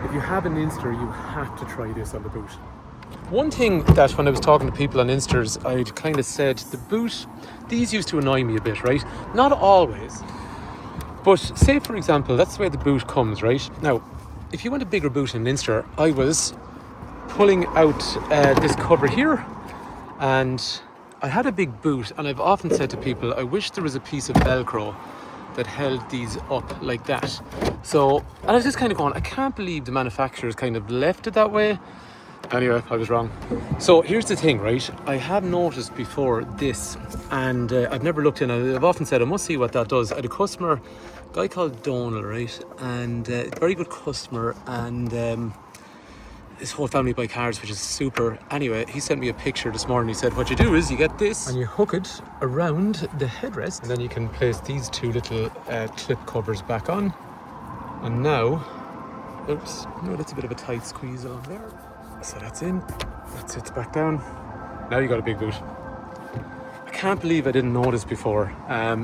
if you have an Inster, you have to try this on the boot. One thing that when I was talking to people on Insters, I'd kind of said the boot, these used to annoy me a bit, right? Not always, but say for example, that's the way the boot comes, right? Now, if you want a bigger boot in an Inster, I was pulling out this cover here, and I had a big boot, and I've often said to people, I wish there was a piece of Velcro that held these up like that. So, and I was just kind of going, I can't believe the manufacturers kind of left it that way. Anyway, I was wrong. So here's the thing, right? I have noticed before this, and I've never looked in. I've often said I must see what that does. I had a customer, a guy called Donald, right? And very good customer, and his whole family buy cars, which is super. Anyway, he sent me a picture this morning. He said, what you do is you get this and you hook it around the headrest, and then you can place these two little clip covers back on. And now, oops, no, that's a bit of a tight squeeze on there. So that's in, that sits back down. Now you got a big boot. I can't believe I didn't know this before.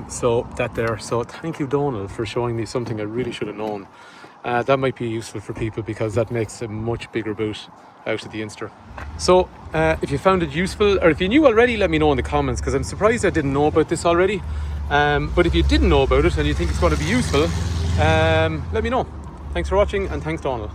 So thank you, Donald, for showing me something I really should have known. That might be useful for people because that makes a much bigger boot out of the Inster. So if you found it useful, or if you knew already, let me know in the comments, because I'm surprised I didn't know about this already. But if you didn't know about it and you think it's going to be useful, let me know. Thanks for watching, and thanks, Donald.